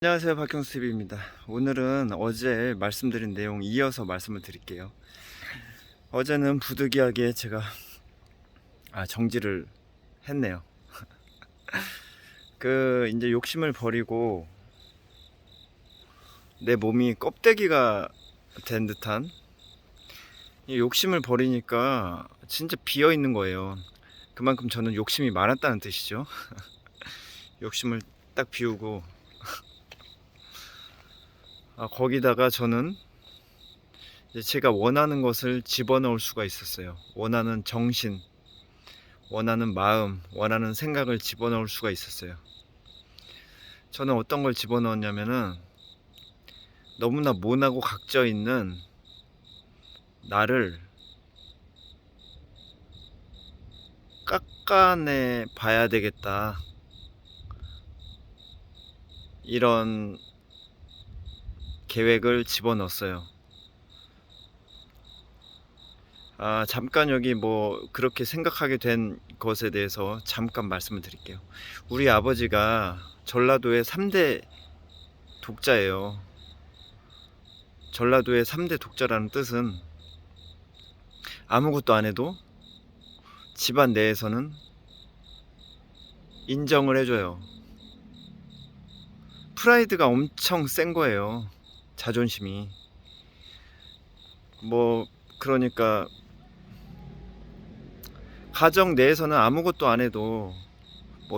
안녕하세요, 박경수TV입니다. 오늘은 어제 말씀드린 내용 이어서 말씀을 드릴게요. 어제는 부득이하게 제가 정지를 했네요. 이제 욕심을 버리고 내 몸이 껍데기가 된 듯한 이 욕심을 버리니까 진짜 비어 있는 거예요. 그만큼 저는 욕심이 많았다는 뜻이죠. 욕심을 딱 비우고 거기다가 저는 이제 제가 원하는 것을 집어넣을 수가 있었어요. 원하는 정신, 원하는 마음, 원하는 생각을 집어넣을 수가 있었어요. 저는 어떤 걸 집어넣었냐면은 너무나 모나고 각져 있는 나를 깎아내 봐야 되겠다, 이런 계획을 집어넣었어요. 잠깐 여기 그렇게 생각하게 된 것에 대해서 잠깐 말씀을 드릴게요. 우리 아버지가 전라도의 3대 독자예요. 전라도의 3대 독자라는 뜻은 아무것도 안 해도 집안 내에서는 인정을 해줘요. 프라이드가 엄청 센 거예요. 자존심이. 그러니까 가정 내에서는 아무것도 안 해도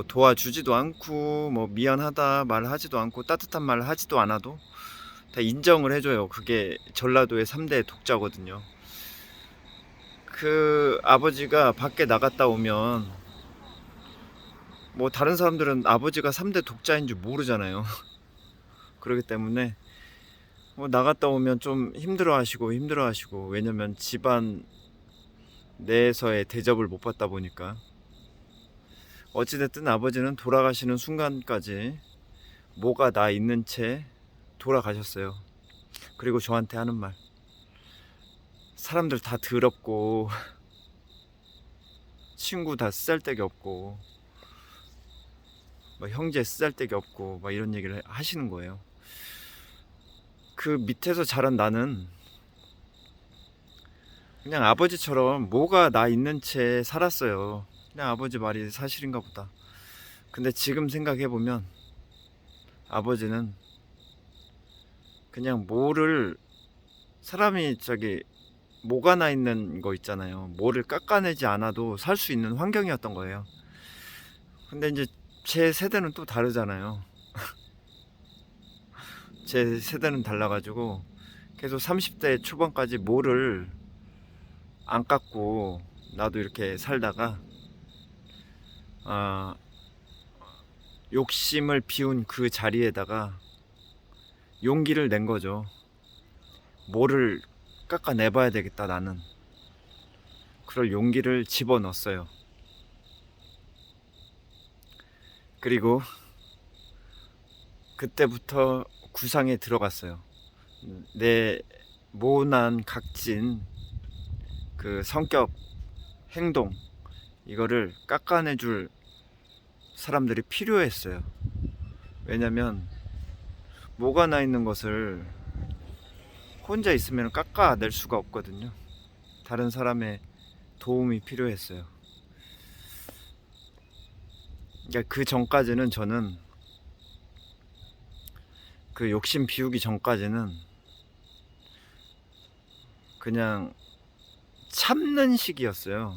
도와주지도 않고 미안하다 말하지도 않고 따뜻한 말 하지도 않아도 다 인정을 해줘요. 그게 전라도의 3대 독자거든요. 그 아버지가 밖에 나갔다 오면 다른 사람들은 아버지가 3대 독자인 줄 모르잖아요. 그렇기 때문에 나갔다 오면 좀 힘들어하시고, 왜냐면 집안 내에서의 대접을 못 받다 보니까. 어찌됐든 아버지는 돌아가시는 순간까지 뭐가 나 있는 채 돌아가셨어요. 그리고 저한테 하는 말, 사람들 다 더럽고 친구 다 쓰잘데기 없고 형제 쓰잘데기 없고 이런 얘기를 하시는 거예요. 그 밑에서 자란 나는 그냥 아버지처럼 뭐가 나 있는 채 살았어요. 그냥 아버지 말이 사실인가 보다. 근데 지금 생각해보면 아버지는 그냥 사람이 뭐가 나 있는 거 있잖아요. 뭐를 깎아내지 않아도 살 수 있는 환경이었던 거예요. 근데 이제 제 세대는 또 다르잖아요. 제 세대는 달라가지고 계속 30대 초반까지 뭐를 안 깎고 나도 이렇게 살다가 아, 욕심을 비운 그 자리에다가 용기를 낸 거죠. 뭐를 깎아내봐야 되겠다, 나는. 그럴 용기를 집어넣었어요. 그리고 그때부터 구상에 들어갔어요. 내 모난 각진 그 성격, 행동, 이거를 깎아내줄 사람들이 필요했어요. 왜냐면 뭐가 나 있는 것을 혼자 있으면 깎아낼 수가 없거든요. 다른 사람의 도움이 필요했어요. 그러니까 그 전까지는 저는, 그 욕심 비우기 전까지는 그냥 참는 식이었어요.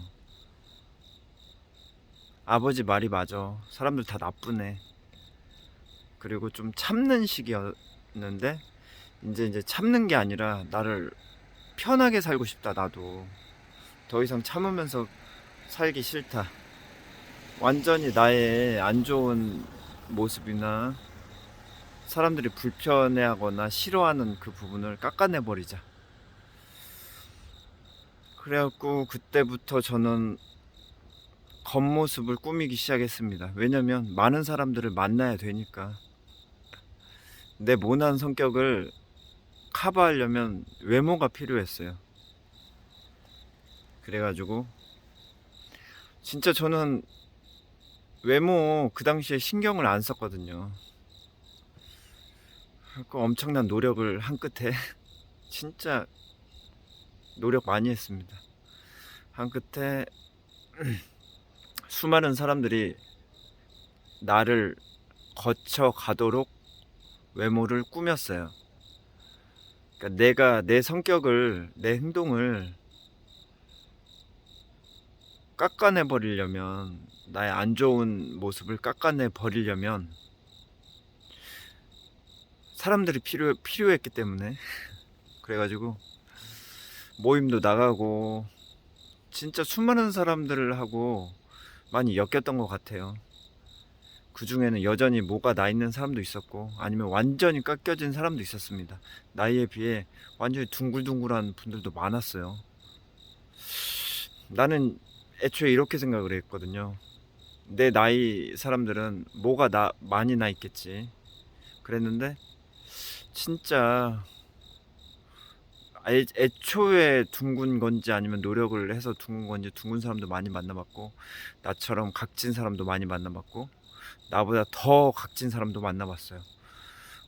아버지 말이 맞아, 사람들 다 나쁘네. 그리고 좀 참는 식이었는데 이제 참는 게 아니라 나를 편하게 살고 싶다. 나도 더 이상 참으면서 살기 싫다. 완전히 나의 안 좋은 모습이나 사람들이 불편해하거나 싫어하는 그 부분을 깎아내버리자. 그래갖고 그때부터 저는 겉모습을 꾸미기 시작했습니다. 왜냐면 많은 사람들을 만나야 되니까. 내 모난 성격을 커버하려면 외모가 필요했어요. 그래가지고 진짜 저는 외모 그 당시에 신경을 안 썼거든요. 그 엄청난 노력을 한 끝에 진짜 노력 많이 했습니다. 한 끝에 수많은 사람들이 나를 거쳐 가도록 외모를 꾸몄어요. 그러니까 내가 내 성격을, 내 행동을 깎아내 버리려면, 나의 안 좋은 모습을 깎아내 버리려면 사람들이 필요했기 때문에 그래가지고 모임도 나가고 진짜 수많은 사람들하고 많이 엮였던 것 같아요. 그 중에는 여전히 뭐가 나 있는 사람도 있었고, 아니면 완전히 깎여진 사람도 있었습니다. 나이에 비해 완전히 둥글둥글한 분들도 많았어요. 나는 애초에 이렇게 생각을 했거든요. 내 나이 사람들은 뭐가 많이 나 있겠지 그랬는데, 진짜 애초에 둥근 건지 아니면 노력을 해서 둥근 건지, 둥근 사람도 많이 만나봤고, 나처럼 각진 사람도 많이 만나봤고, 나보다 더 각진 사람도 만나봤어요.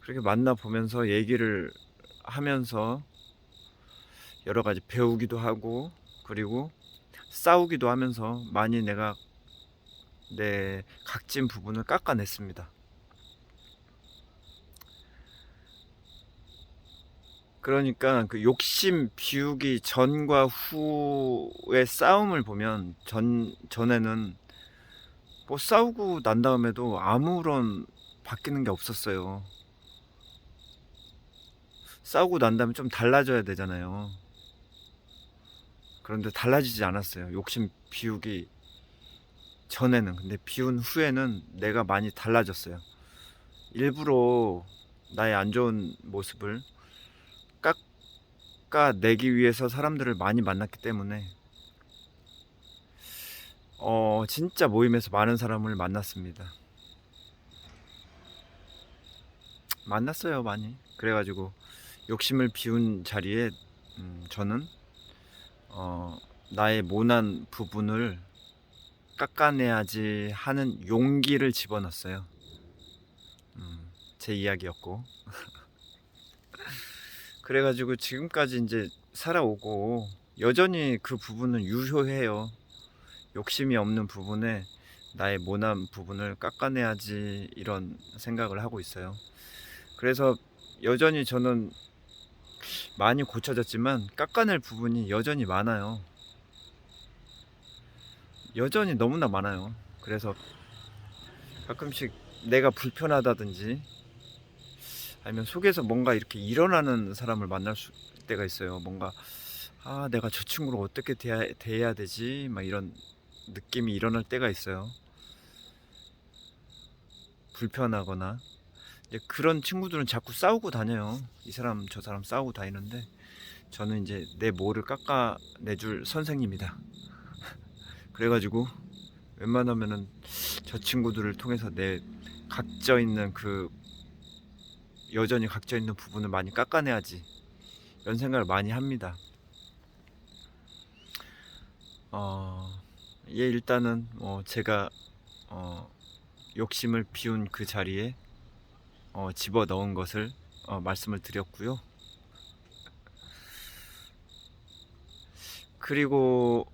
그렇게 만나보면서 얘기를 하면서 여러 가지 배우기도 하고, 그리고 싸우기도 하면서 많이 내가 내 각진 부분을 깎아냈습니다. 그러니까 그 욕심 비우기 전과 후의 싸움을 보면, 전에는 뭐 싸우고 난 다음에도 아무런 바뀌는 게 없었어요. 싸우고 난 다음에 좀 달라져야 되잖아요. 그런데 달라지지 않았어요. 욕심 비우기 전에는. 근데 비운 후에는 내가 많이 달라졌어요. 일부러 나의 안 좋은 모습을 깎아내기 위해서 사람들을 많이 만났기 때문에 진짜 모임에서 많은 사람을 만났습니다. 만났어요, 많이. 그래가지고 욕심을 비운 자리에 저는 나의 모난 부분을 깎아내야지 하는 용기를 집어넣었어요. 제 이야기였고. 그래가지고 지금까지 이제 살아오고 여전히 그 부분은 유효해요. 욕심이 없는 부분에 나의 모난 부분을 깎아내야지, 이런 생각을 하고 있어요. 그래서 여전히 저는 많이 고쳐졌지만 깎아낼 부분이 여전히 많아요. 여전히 너무나 많아요. 그래서 가끔씩 내가 불편하다든지, 아니면 속에서 뭔가 이렇게 일어나는 사람을 만날 때가 있어요. 뭔가 내가 저 친구를 어떻게 대해야 되지? 막 이런 느낌이 일어날 때가 있어요. 불편하거나. 이제 그런 친구들은 자꾸 싸우고 다녀요. 이 사람 저 사람 싸우고 다니는데, 저는 이제 내 모를 깎아내줄 선생님이다. 그래가지고 웬만하면은 저 친구들을 통해서 내 각져 있는 여전히 각져 있는 부분을 많이 깎아내야지, 이런 생각을 많이 합니다. 일단은 제가 욕심을 비운 그 자리에 집어 넣은 것을 말씀을 드렸고요. 그리고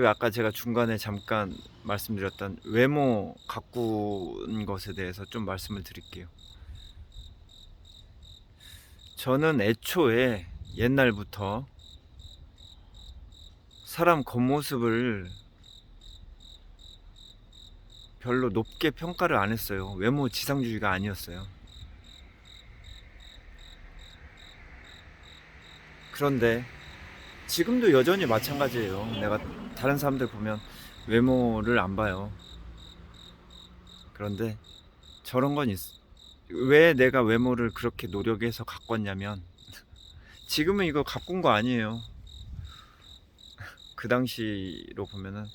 아까 제가 중간에 잠깐 말씀드렸던 외모 가꾼 것에 대해서 좀 말씀을 드릴게요. 저는 애초에 옛날부터 사람 겉모습을 별로 높게 평가를 안 했어요. 외모 지상주의가 아니었어요. 그런데 지금도 여전히 마찬가지예요. 내가 다른 사람들 보면 외모를 안 봐요. 그런데 저런 건 왜 내가 외모를 그렇게 노력해서 가꿨냐면, 지금은 이거 가꾼 거 아니에요. 그 당시로 보면은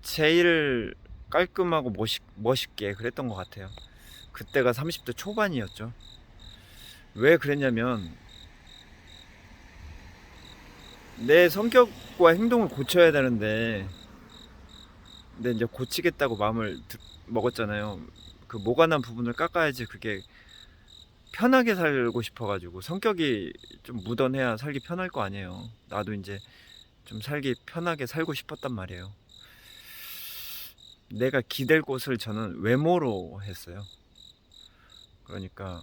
제일 깔끔하고 멋있게 그랬던 것 같아요. 그때가 30대 초반이었죠. 왜 그랬냐면, 내 성격과 행동을 고쳐야 되는데, 근데 이제 고치겠다고 마음을 먹었잖아요. 그 모관한 부분을 깎아야지 그게 편하게 살고 싶어가지고, 성격이 좀 묻어내야 살기 편할 거 아니에요. 나도 이제 좀 살기 편하게 살고 싶었단 말이에요. 내가 기댈 곳을 저는 외모로 했어요. 그러니까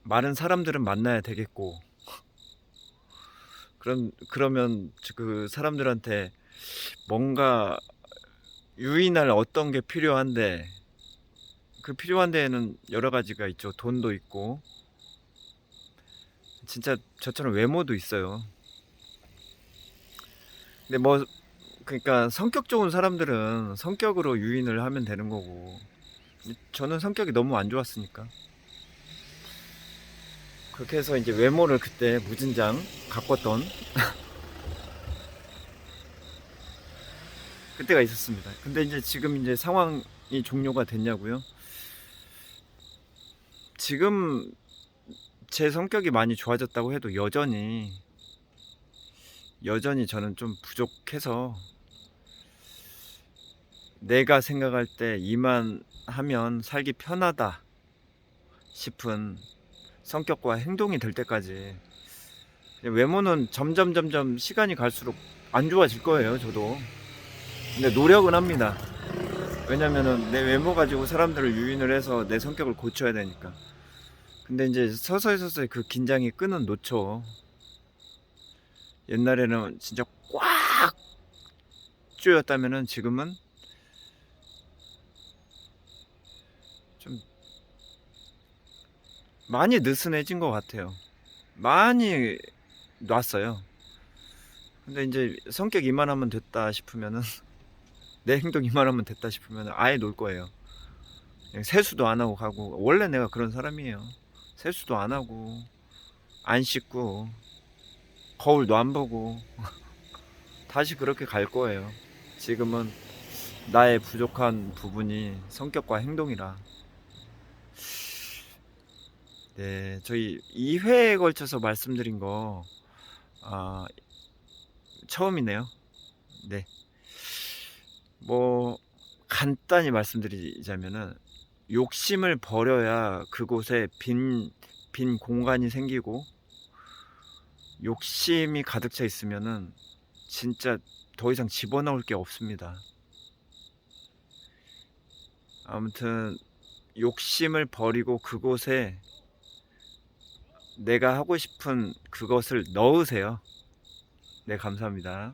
많은 사람들은 만나야 되겠고, 그러면 그 사람들한테 뭔가 유인할 어떤 게 필요한데, 그 필요한 데에는 여러 가지가 있죠. 돈도 있고, 진짜 저처럼 외모도 있어요. 근데 뭐, 그러니까 성격 좋은 사람들은 성격으로 유인을 하면 되는 거고, 저는 성격이 너무 안 좋았으니까 그렇게 해서 이제 외모를 그때 무진장 가꿨던 그때가 있었습니다. 근데 이제 지금 이제 상황이 종료가 됐냐고요? 지금 제 성격이 많이 좋아졌다고 해도 여전히 저는 좀 부족해서, 내가 생각할 때 이만 하면 살기 편하다 싶은 성격과 행동이 될 때까지, 외모는 점점 시간이 갈수록 안 좋아질 거예요, 저도. 근데 노력은 합니다. 왜냐면은 내 외모 가지고 사람들을 유인을 해서 내 성격을 고쳐야 되니까. 근데 이제 서서히 그 긴장이 끈은 놓죠. 옛날에는 진짜 꽉 조였다면은 지금은 좀 많이 느슨해진 것 같아요. 많이 놨어요. 근데 이제 성격 이만하면 됐다 싶으면은 내 행동 이만하면 됐다 싶으면 아예 놀 거예요. 그냥 세수도 안 하고 가고, 원래 내가 그런 사람이에요. 세수도 안 하고 안 씻고 거울도 안 보고 다시 그렇게 갈 거예요. 지금은 나의 부족한 부분이 성격과 행동이라. 네, 저희 2회에 걸쳐서 말씀드린 거 아, 처음이네요. 네, 뭐 간단히 말씀드리자면은, 욕심을 버려야 그곳에 빈 공간이 생기고, 욕심이 가득 차 있으면은 진짜 더 이상 집어넣을 게 없습니다. 아무튼 욕심을 버리고 그곳에 내가 하고 싶은 그것을 넣으세요. 네, 감사합니다.